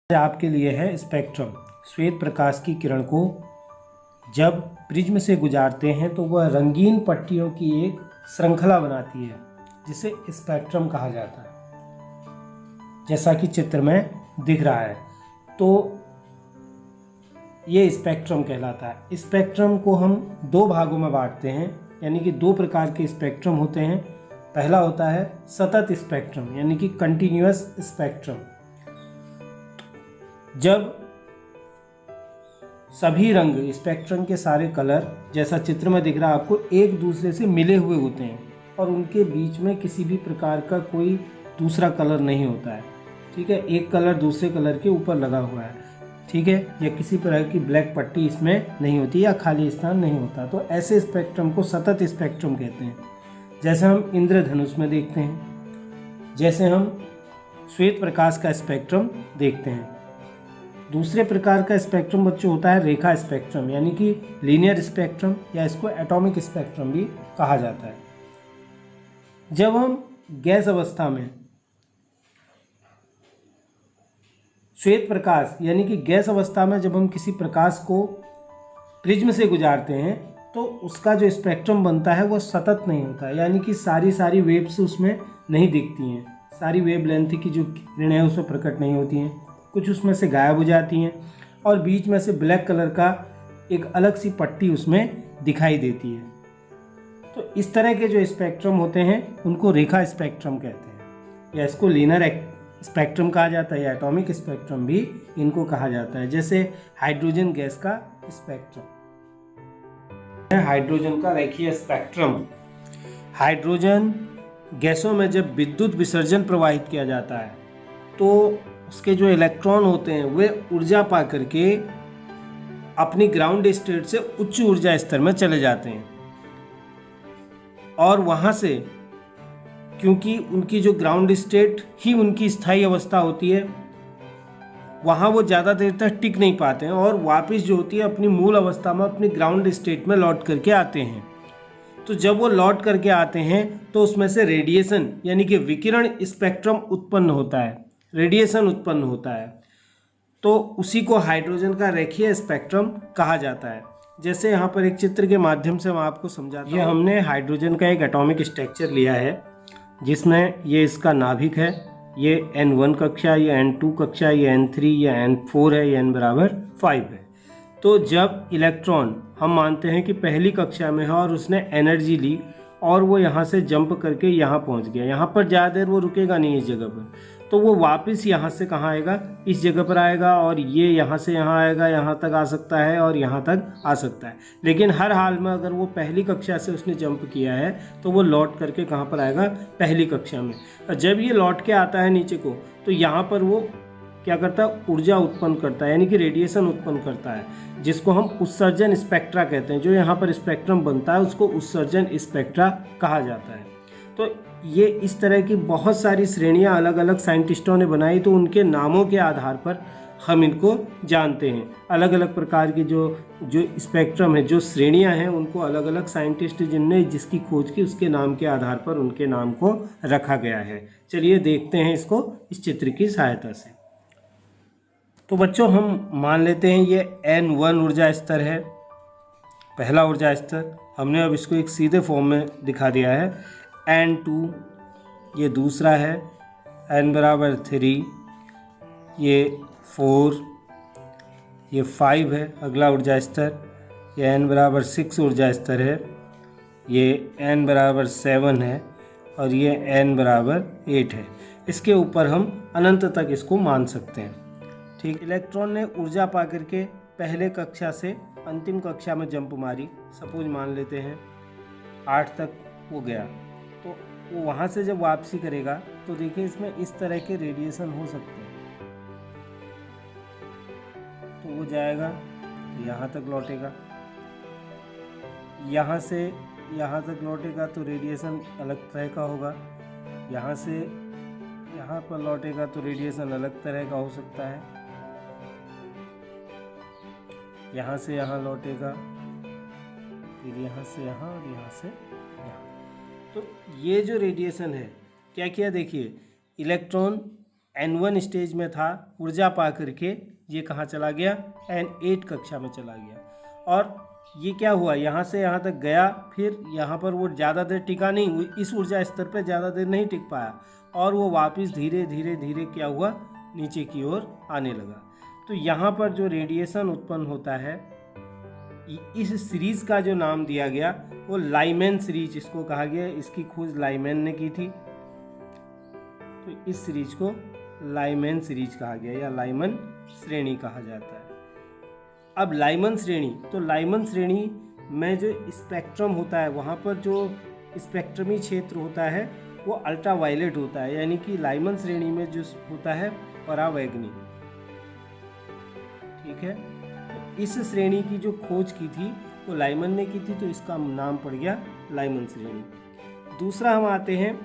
आपके लिए है स्पेक्ट्रम। श्वेत प्रकाश की किरण को जब प्रिज्म से गुजारते हैं तो वह रंगीन पट्टियों की एक श्रृंखला बनाती है जिसे स्पेक्ट्रम कहा जाता है, जैसा कि चित्र में दिख रहा है। तो ये स्पेक्ट्रम कहलाता है। स्पेक्ट्रम को हम दो भागों में बांटते हैं, यानी कि दो प्रकार के स्पेक्ट्रम होते हैं। पहला होता है सतत स्पेक्ट्रम, यानी कि कंटिन्यूअस स्पेक्ट्रम। जब सभी रंग, स्पेक्ट्रम के सारे कलर, जैसा चित्र में दिख रहा है आपको, एक दूसरे से मिले हुए होते हैं और उनके बीच में किसी भी प्रकार का कोई दूसरा कलर नहीं होता है। ठीक है, एक कलर दूसरे कलर के ऊपर लगा हुआ है। ठीक है, या किसी तरह की ब्लैक पट्टी इसमें नहीं होती या खाली स्थान नहीं होता। तो ऐसे स्पेक्ट्रम को सतत स्पेक्ट्रम कहते हैं। जैसे हम इंद्रधनुष में देखते हैं, जैसे हम श्वेत प्रकाश का स्पेक्ट्रम देखते हैं। दूसरे प्रकार का स्पेक्ट्रम बच्चों होता है रेखा स्पेक्ट्रम, यानी कि लीनियर स्पेक्ट्रम, या इसको एटॉमिक स्पेक्ट्रम भी कहा जाता है। जब हम गैस अवस्था में श्वेत प्रकाश, यानी कि गैस अवस्था में जब हम किसी प्रकाश को प्रिज्म से गुजारते हैं तो उसका जो स्पेक्ट्रम बनता है वो सतत नहीं होता है, यानी कि सारी वेव्स उसमें नहीं दिखती हैं। सारी वेव लेंथ की जो किरणें हैं उसमें प्रकट नहीं होती हैं, कुछ उसमें से गायब हो जाती हैं और बीच में से ब्लैक कलर का एक अलग सी पट्टी उसमें दिखाई देती है। तो इस तरह के जो स्पेक्ट्रम होते हैं उनको रेखा स्पेक्ट्रम कहते हैं, या इसको लीनियर स्पेक्ट्रम कहा जाता है, या एटॉमिक स्पेक्ट्रम भी इनको कहा जाता है। जैसे हाइड्रोजन गैस का स्पेक्ट्रम, हाइड्रोजन का रेखीय स्पेक्ट्रम। हाइड्रोजन गैसों में जब विद्युत विसर्जन प्रवाहित किया जाता है तो उसके जो इलेक्ट्रॉन होते हैं वे ऊर्जा पा करके अपनी ग्राउंड स्टेट से उच्च ऊर्जा स्तर में चले जाते हैं और वहाँ से, क्योंकि उनकी जो ग्राउंड स्टेट ही उनकी स्थायी अवस्था होती है, वहाँ वो ज़्यादा देर तक टिक नहीं पाते हैं और वापस जो होती है अपनी मूल अवस्था में, अपनी ग्राउंड स्टेट में लौट करके आते हैं। तो जब वो लौट करके आते हैं तो उसमें से रेडिएशन, यानी कि विकिरण स्पेक्ट्रम उत्पन्न होता है, रेडिएशन उत्पन्न होता है। तो उसी को हाइड्रोजन का रेखीय स्पेक्ट्रम कहा जाता है। जैसे यहाँ पर एक चित्र के माध्यम से मैं आपको समझाता हूँ। ये हमने हाइड्रोजन का एक एटॉमिक स्ट्रक्चर लिया है जिसमें ये इसका नाभिक है, ये N1 कक्षा, ये N2 कक्षा, ये N3, ये N4 है, ये N=5 है। तो जब इलेक्ट्रॉन, हम मानते हैं कि पहली कक्षा में है और उसने एनर्जी ली और वो यहाँ से जंप करके यहाँ पहुँच गया, यहाँ पर ज़्यादा देर वो रुकेगा नहीं इस जगह पर, तो वो वापस यहाँ से कहाँ आएगा, इस जगह पर आएगा और ये यहाँ से यहाँ आएगा, यहाँ तक आ सकता है और यहाँ तक आ सकता है। लेकिन हर हाल में अगर वो पहली कक्षा से उसने जंप किया है तो वो लौट करके कहाँ पर आएगा, पहली कक्षा में। और जब ये लौट के आता है नीचे को तो यहाँ पर वो क्या करता है, ऊर्जा उत्पन्न करता है, यानी कि रेडिएशन उत्पन्न करता है, जिसको हम उत्सर्जन स्पेक्ट्रा कहते हैं। जो यहाँ पर स्पेक्ट्रम बनता है उसको उत्सर्जन स्पेक्ट्रा कहा जाता है। तो ये इस तरह की बहुत सारी श्रेणियाँ अलग अलग साइंटिस्टों ने बनाई, तो उनके नामों के आधार पर हम इनको जानते हैं। अलग अलग प्रकार की जो स्पेक्ट्रम है, जो श्रेणियाँ हैं, उनको अलग अलग साइंटिस्ट जिनने जिसकी खोज की उसके नाम के आधार पर उनके नाम को रखा गया है। चलिए देखते हैं इसको इस चित्र की सहायता से। तो बच्चों हम मान लेते हैं ये N1 ऊर्जा स्तर है, पहला ऊर्जा स्तर। हमने अब इसको एक सीधे फॉर्म में दिखा दिया है। N2 ये दूसरा है, N=3, ये 4, ये 5 है अगला ऊर्जा स्तर। ये N=6 ऊर्जा स्तर है, ये N=7 है और ये N=8 है। इसके ऊपर हम अनंत तक इसको मान सकते हैं। ठीक, इलेक्ट्रॉन ने ऊर्जा पा करके पहले कक्षा से अंतिम कक्षा में जंप मारी, सपोज मान लेते हैं 8 तक वो गया, तो वो वहाँ से जब वापसी करेगा तो देखिए इसमें इस तरह के रेडिएशन हो सकते हैं। तो वो जाएगा तो यहाँ तक लौटेगा, यहाँ से यहाँ तक लौटेगा तो रेडिएशन अलग तरह का होगा, यहाँ से यहाँ पर लौटेगा तो रेडिएशन अलग तरह का हो सकता है, यहाँ से यहाँ लौटेगा, फिर यहाँ से यहाँ और यहाँ से यहाँ। तो ये जो रेडिएशन है क्या किया, देखिए इलेक्ट्रॉन N1 स्टेज में था, ऊर्जा पा करके ये कहाँ चला गया, N8 कक्षा में चला गया। और ये क्या हुआ, यहाँ से यहाँ तक गया, फिर यहाँ पर वो ज़्यादा देर टिका नहीं, इस ऊर्जा स्तर पर ज़्यादा देर नहीं टिक पाया, और वो वापस धीरे धीरे धीरे क्या हुआ, नीचे की ओर आने लगा। तो यहाँ पर जो रेडिएशन उत्पन्न होता है, इस सीरीज का जो नाम दिया गया वो लाइमैन सीरीज इसको कहा गया। इसकी खोज लाइमैन ने की थी, तो इस सीरीज को लाइमैन सीरीज कहा गया या लाइमन श्रेणी कहा जाता है। अब लाइमन श्रेणी, तो लाइमन श्रेणी में जो स्पेक्ट्रम होता है, वहाँ पर जो स्पेक्ट्रमी क्षेत्र होता है वो अल्ट्रा वायलेट होता है, यानी कि लाइमन श्रेणी में जो होता है परावैंगनी। ठीक है, तो इस श्रेणी की जो खोज की थी वो लाइमन ने की थी, तो इसका नाम पड़ गया लाइमन श्रेणी। दूसरा हम आते हैं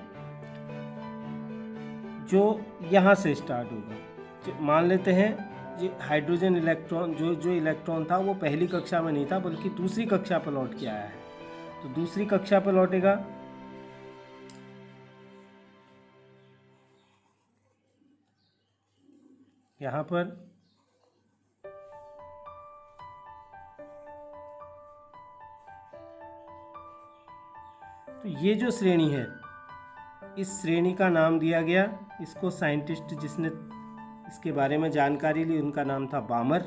जो यहाँ से स्टार्ट होगा। मान लेते हैं ये हाइड्रोजन इलेक्ट्रॉन, जो इलेक्ट्रॉन था वो पहली कक्षा में नहीं था बल्कि दूसरी कक्षा पर लौट के आया है, तो दूसरी कक्षा पर लौटेगा। यहाँ पर तो ये जो श्रेणी है, इस श्रेणी का नाम दिया गया, इसको साइंटिस्ट जिसने इसके बारे में जानकारी ली उनका नाम था बामर,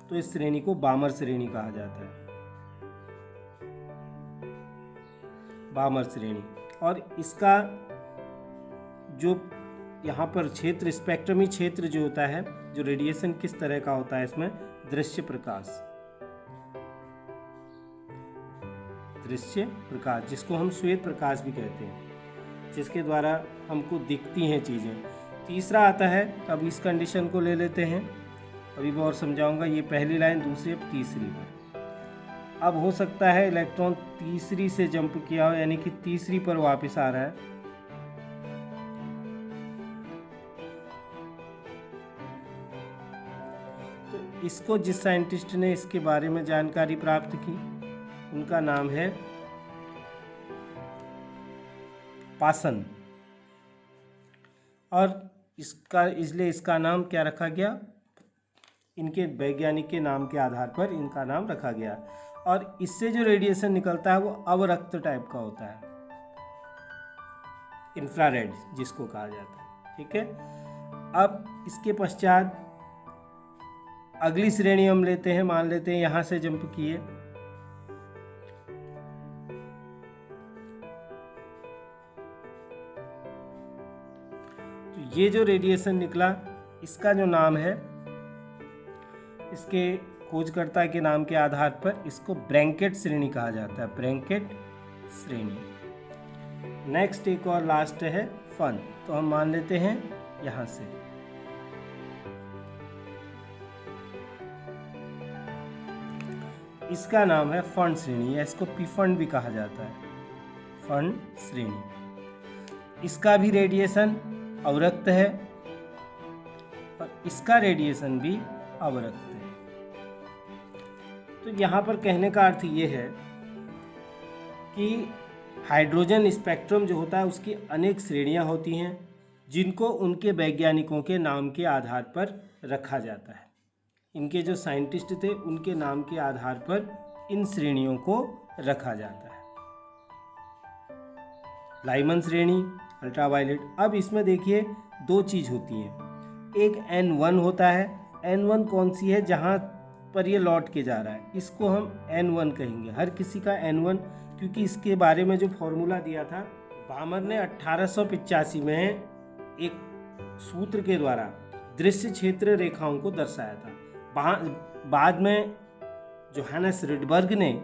तो इस श्रेणी को बामर श्रेणी कहा जाता है, बामर श्रेणी। और इसका जो यहाँ पर क्षेत्र, स्पेक्ट्रमी क्षेत्र जो होता है, जो रेडिएशन किस तरह का होता है, इसमें दृश्य प्रकाश, दृश्य प्रकाश जिसको हम श्वेत प्रकाश भी कहते हैं, जिसके द्वारा हमको दिखती हैं चीज़ें। तीसरा आता है, अब इस कंडीशन को ले लेते हैं, अभी मैं और समझाऊंगा। ये पहली लाइन, दूसरी, अब तीसरी पर। अब हो सकता है इलेक्ट्रॉन तीसरी से जंप किया हो, यानी कि तीसरी पर वापस आ रहा है। तो इसको जिस साइंटिस्ट ने इसके बारे में जानकारी प्राप्त की उनका नाम है पासन, और इसलिए इसका नाम क्या रखा गया, इनके वैज्ञानिक के नाम के आधार पर इनका नाम रखा गया। और इससे जो रेडिएशन निकलता है वो अवरक्त टाइप का होता है, इंफ्रारेड जिसको कहा जाता है। ठीक है, अब इसके पश्चात अगली श्रेणी हम लेते हैं, मान लेते हैं यहाँ से जंप किए, तो ये जो रेडिएशन निकला इसका जो नाम है, इसके खोजकर्ता के नाम के आधार पर इसको ब्रैंकेट श्रेणी कहा जाता है, ब्रैंकेट श्रेणी। नेक्स्ट एक और लास्ट है फन, तो हम मान लेते हैं यहाँ से, इसका नाम है फन श्रेणी, या इसको पीफन भी कहा जाता है, फन श्रेणी। इसका भी रेडिएशन अवरक्त है और इसका रेडिएशन भी अवरक्त है। तो यहाँ पर कहने का अर्थ ये है कि हाइड्रोजन स्पेक्ट्रम जो होता है उसकी अनेक श्रेणियाँ होती हैं, जिनको उनके वैज्ञानिकों के नाम के आधार पर रखा जाता है। इनके जो साइंटिस्ट थे उनके नाम के आधार पर इन श्रेणियों को रखा जाता है। लाइमन श्रेणी, अल्ट्रावायलेट। अब इसमें देखिए दो चीज़ होती हैं, एक N1 होता है। N1 कौन सी है, जहाँ पर ये लौट के जा रहा है, इसको हम N1 कहेंगे, हर किसी का N1, क्योंकि इसके बारे में जो फॉर्मूला दिया था बामर ने 1885 में एक सूत्र के द्वारा दृश्य क्षेत्र रेखाओं को दर्शाया था। बाद में जोहानस रिडबर्ग ने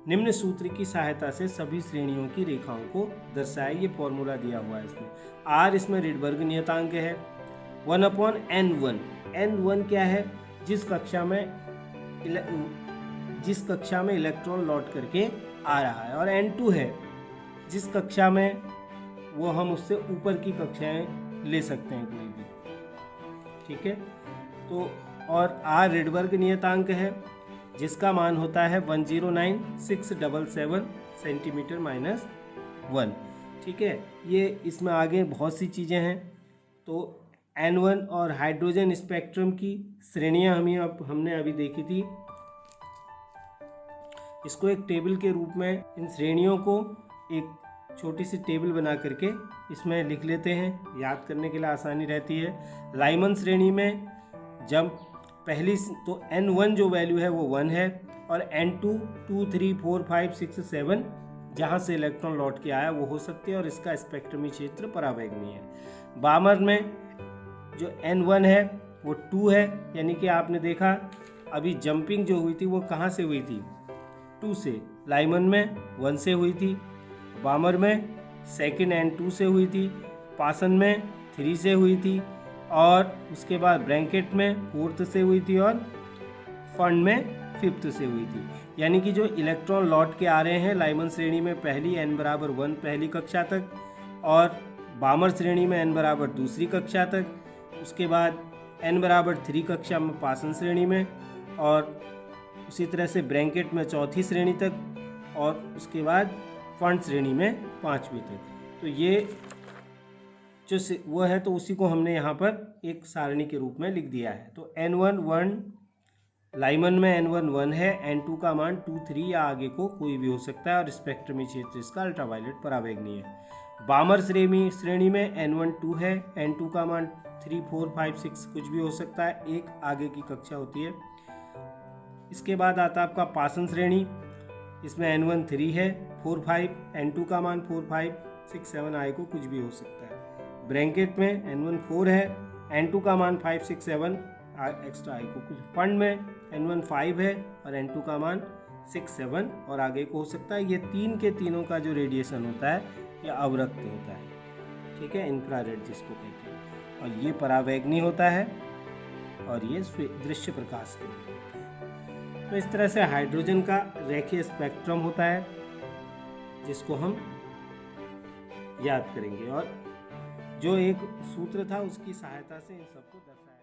निम्न सूत्र की सहायता से सभी श्रेणियों की रेखाओं को दर्शाया। ये फॉर्मूला दिया हुआ है इसमें। R इसमें रिडबर्ग नियतांक है, 1/N1। N1 क्या है, जिस कक्षा में इलेक्ट्रॉन लौट करके आ रहा है, और N2 है जिस कक्षा में वो हम उससे ऊपर की कक्षाएं ले सकते हैं कोई भी। ठीक है, तो और R रिडबर्ग नियतांक है जिसका मान होता है 109,677 सेंटीमीटर -1। ठीक है। ये इसमें आगे बहुत सी चीज़ें हैं। तो N1 और हाइड्रोजन स्पेक्ट्रम की श्रेणियाँ हमने अभी देखी थी। इसको एक टेबल के रूप में इन श्रेणियों को एक छोटी सी टेबल बना करके इसमें लिख लेते हैं, याद करने के लिए आसानी रहती है। लाइमन श्रेणी में जब पहली तो N1 जो वैल्यू है वो 1 है और N2 2 3 4 5 6 7 जहाँ से इलेक्ट्रॉन लौट के आया वो हो सकती है और इसका स्पेक्ट्रमी क्षेत्र परावैगनी है। बामर में जो N1 है वो 2 है, यानी कि आपने देखा अभी जंपिंग जो हुई थी वो कहाँ से हुई थी, 2 से। लाइमन में 1 से हुई थी, बामर में सेकंड N2 से हुई थी, पासन में 3 से हुई थी और उसके बाद ब्रैकेट में 4th से हुई थी और फंड में 5th से हुई थी। यानी कि जो इलेक्ट्रॉन लौट के आ रहे हैं लाइमन श्रेणी में पहली n बराबर 1 पहली कक्षा तक और बामर श्रेणी में n बराबर दूसरी कक्षा तक, उसके बाद n बराबर 3 कक्षा में पासन श्रेणी में और उसी तरह से ब्रैकेट में चौथी श्रेणी तक और उसके बाद फंड श्रेणी में 5वीं तक। तो ये जो वो है तो उसी को हमने यहाँ पर एक सारणी के रूप में लिख दिया है। तो N1 1, लाइमन में N1 1 है, N2 का मान 2 3 या आगे को कोई भी हो सकता है और स्पेक्ट्रमी क्षेत्र इसका अल्ट्रावायलेट परावैगनी है। बामर श्रेणी में N1 2 है, N2 का मान 3 4 5 6 कुछ भी हो सकता है, एक आगे की कक्षा होती है। इसके बाद आता है आपका पासन श्रेणी, इसमें N1 3 है 4 5, N2 का मान 4 5 6 7 आगे को कुछ भी हो सकता है। ब्रैकेट में N1 4 है, N2 का मान 5 6 7 एक्स्ट्रा आई को कुछ। फंड में N1 5 है और N2 का मान 6 7 और आगे को हो सकता है। ये तीन के तीनों का जो रेडिएशन होता है यह अवरक्त होता है, ठीक है, इंफ्रारेड जिसको कहते हैं, और ये परावैगनी होता है और ये दृश्य प्रकाश के लिए। तो इस तरह से हाइड्रोजन का रेखीय स्पेक्ट्रम होता है जिसको हम याद करेंगे और जो एक सूत्र था उसकी सहायता से इन सबको दर्शाया।